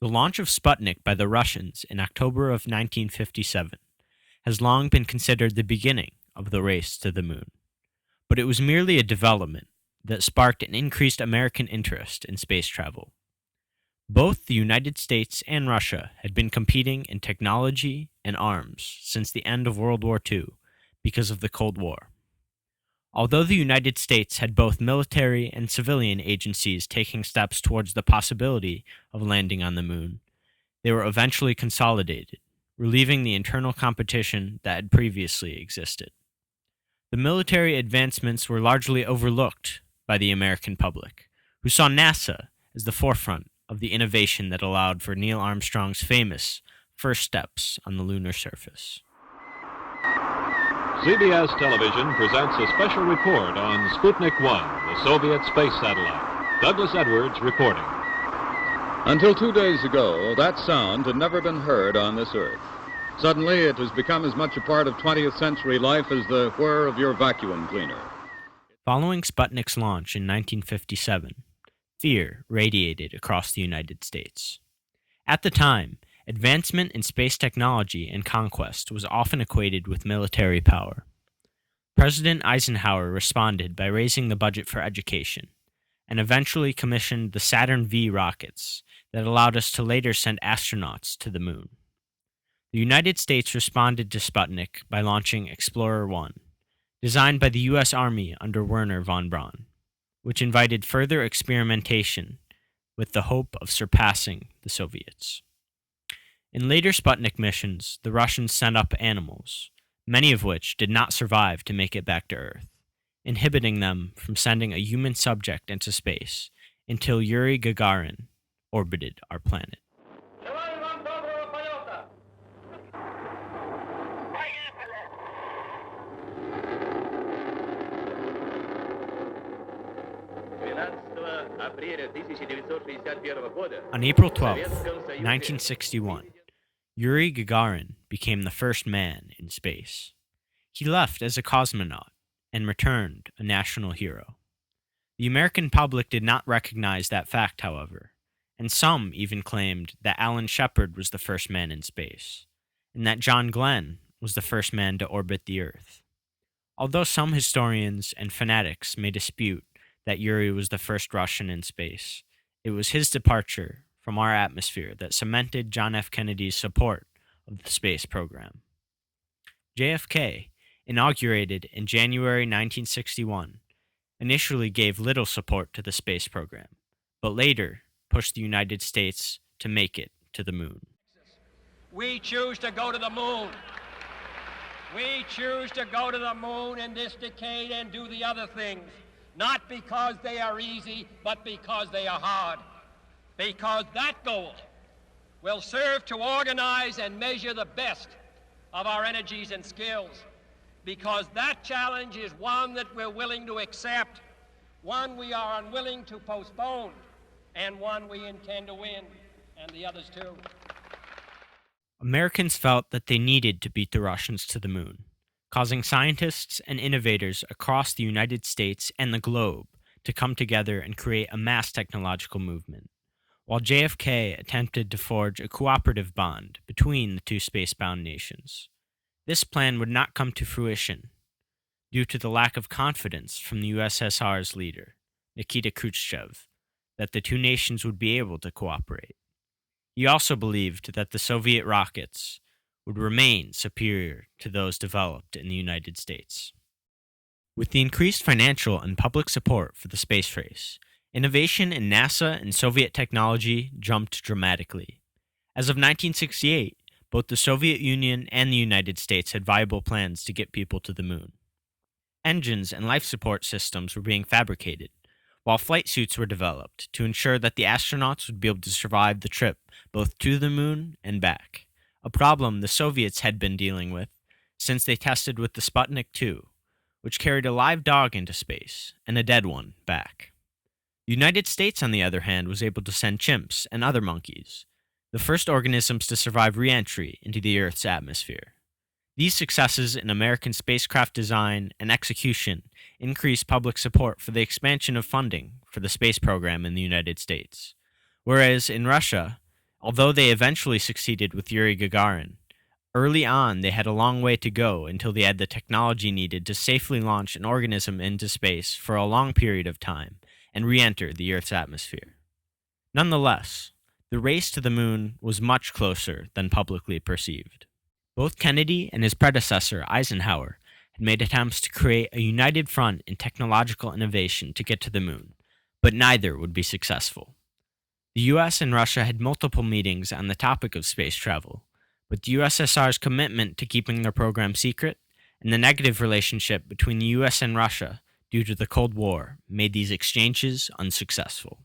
The launch of Sputnik by the Russians in October of 1957 has long been considered the beginning of the race to the moon, but it was merely a development that sparked an increased American interest in space travel. Both the United States and Russia had been competing in technology and arms since the end of World War II because of the Cold War. Although the United States had both military and civilian agencies taking steps towards the possibility of landing on the moon, they were eventually consolidated, relieving the internal competition that had previously existed. The military advancements were largely overlooked by the American public, who saw NASA as the forefront of the innovation that allowed for Neil Armstrong's famous first steps on the lunar surface. CBS Television presents a special report on Sputnik 1, the Soviet space satellite. Douglas Edwards reporting. Until 2 days ago, that sound had never been heard on this earth. Suddenly, it has become as much a part of 20th century life as the whir of your vacuum cleaner. Following Sputnik's launch in 1957, fear radiated across the United States. At the time, advancement in space technology and conquest was often equated with military power. President Eisenhower responded by raising the budget for education, and eventually commissioned the Saturn V rockets that allowed us to later send astronauts to the moon. The United States responded to Sputnik by launching Explorer 1, designed by the U.S. Army under Wernher von Braun, which invited further experimentation with the hope of surpassing the Soviets. In later Sputnik missions, the Russians sent up animals, many of which did not survive to make it back to Earth, inhibiting them from sending a human subject into space until Yuri Gagarin orbited our planet. On April 12, 1961, Yuri Gagarin became the first man in space. He left as a cosmonaut and returned a national hero. The American public did not recognize that fact, however, and some even claimed that Alan Shepard was the first man in space, and that John Glenn was the first man to orbit the Earth. Although some historians and fanatics may dispute that Yuri was the first Russian in space, it was his departure from our atmosphere that cemented John F. Kennedy's support of the space program. JFK, inaugurated in January 1961, initially gave little support to the space program, but later pushed the United States to make it to the moon. We choose to go to the moon. We choose to go to the moon in this decade and do the other things, not because they are easy, but because they are hard. Because that goal will serve to organize and measure the best of our energies and skills. Because that challenge is one that we're willing to accept, one we are unwilling to postpone, and one we intend to win, and the others too. Americans felt that they needed to beat the Russians to the moon, causing scientists and innovators across the United States and the globe to come together and create a mass technological movement, while JFK attempted to forge a cooperative bond between the two space-bound nations. This plan would not come to fruition due to the lack of confidence from the USSR's leader, Nikita Khrushchev, that the two nations would be able to cooperate. He also believed that the Soviet rockets would remain superior to those developed in the United States. With the increased financial and public support for the space race, innovation in NASA and Soviet technology jumped dramatically. As of 1968, both the Soviet Union and the United States had viable plans to get people to the moon. Engines and life support systems were being fabricated, while flight suits were developed to ensure that the astronauts would be able to survive the trip both to the moon and back, a problem the Soviets had been dealing with since they tested with the Sputnik 2, which carried a live dog into space and a dead one back. The United States, on the other hand, was able to send chimps and other monkeys, the first organisms to survive re-entry into the Earth's atmosphere. These successes in American spacecraft design and execution increased public support for the expansion of funding for the space program in the United States, whereas in Russia, Although they eventually succeeded with Yuri Gagarin, early on they had a long way to go until they had the technology needed to safely launch an organism into space for a long period of time and re-enter the Earth's atmosphere. Nonetheless, the race to the moon was much closer than publicly perceived. Both Kennedy and his predecessor, Eisenhower, had made attempts to create a united front in technological innovation to get to the moon, but neither would be successful. The US and Russia had multiple meetings on the topic of space travel, but the USSR's commitment to keeping their program secret and the negative relationship between the US and Russia due to the Cold War made these exchanges unsuccessful.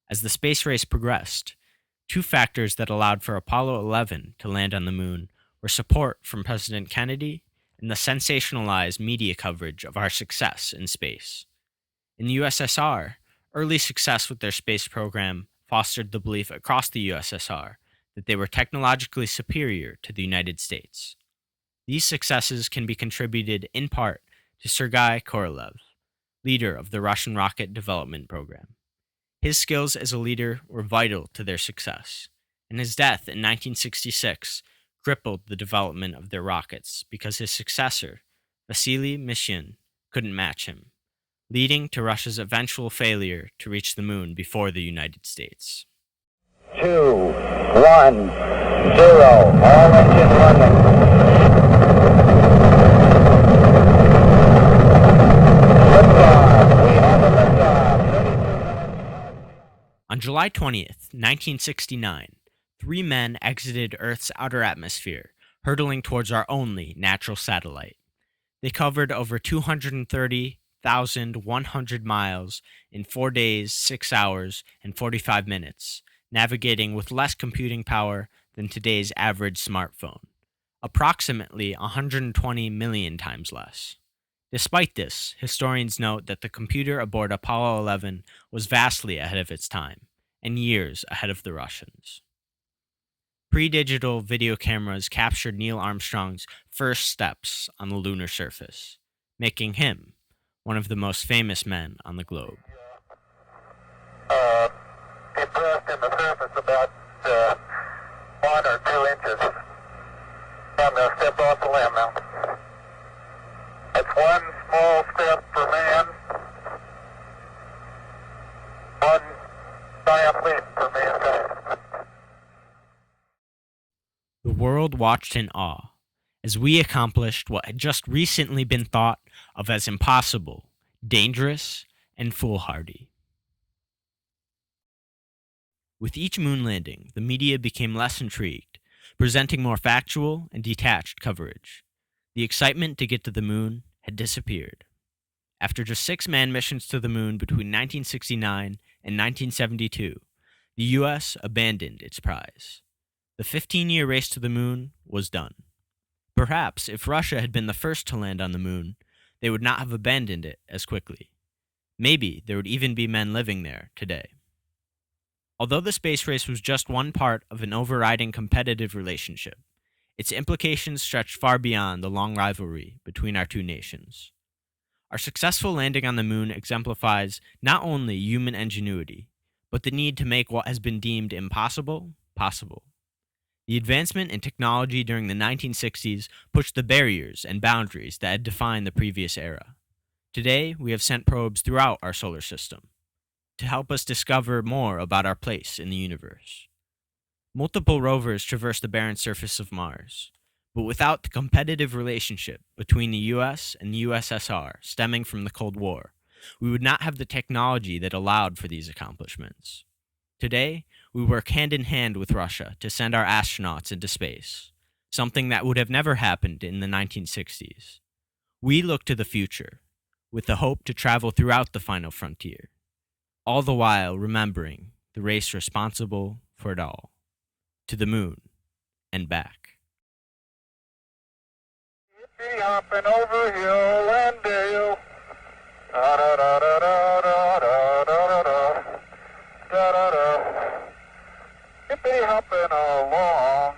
As the space race progressed, two factors that allowed for Apollo 11 to land on the moon were support from President Kennedy and the sensationalized media coverage of our success in space. In the USSR, early success with their space program fostered the belief across the USSR that they were technologically superior to the United States. These successes can be contributed in part to Sergei Korolev, leader of the Russian rocket development program. His skills as a leader were vital to their success, and his death in 1966 crippled the development of their rockets because his successor, Vasily Mishin, couldn't match him, leading to Russia's eventual failure to reach the moon before the United States. 2, 1, 0, all engine running. Liftoff, we have a liftoff. On July 20th, 1969, 3 men exited Earth's outer atmosphere, hurtling towards our only natural satellite. They covered over 230,100 miles in 4 days, 6 hours, and 45 minutes, navigating with less computing power than today's average smartphone, approximately 120 million times less. Despite this, historians note that the computer aboard Apollo 11 was vastly ahead of its time, and years ahead of the Russians. Pre-digital video cameras captured Neil Armstrong's first steps on the lunar surface, making him one of the most famous men on the globe. Depressed in the surface about 1 or 2 inches. I'm going to step off the limb now. It's one small step for man, one giant leap for mankind. The world watched in awe as we accomplished what had just recently been thought of as impossible, dangerous, and foolhardy. With each moon landing, the media became less intrigued, presenting more factual and detached coverage. The excitement to get to the moon had disappeared. After just 6 manned missions to the moon between 1969 and 1972, the U.S. abandoned its prize. The 15-year race to the moon was done. Perhaps if Russia had been the first to land on the moon, they would not have abandoned it as quickly. Maybe there would even be men living there today. Although the space race was just one part of an overriding competitive relationship, its implications stretched far beyond the long rivalry between our two nations. Our successful landing on the moon exemplifies not only human ingenuity, but the need to make what has been deemed impossible, possible. The advancement in technology during the 1960s pushed the barriers and boundaries that had defined the previous era. Today, we have sent probes throughout our solar system to help us discover more about our place in the universe. Multiple rovers traverse the barren surface of Mars, but without the competitive relationship between the US and the USSR stemming from the Cold War, we would not have the technology that allowed for these accomplishments. Today, we work hand in hand with Russia to send our astronauts into space, something that would have never happened in the 1960s. We look to the future, with the hope to travel throughout the final frontier, all the while remembering the race responsible for it all, to the moon and back. Yippee hopping over hill and dale. Da da da da da da da da da da da da. Yippee hopping along.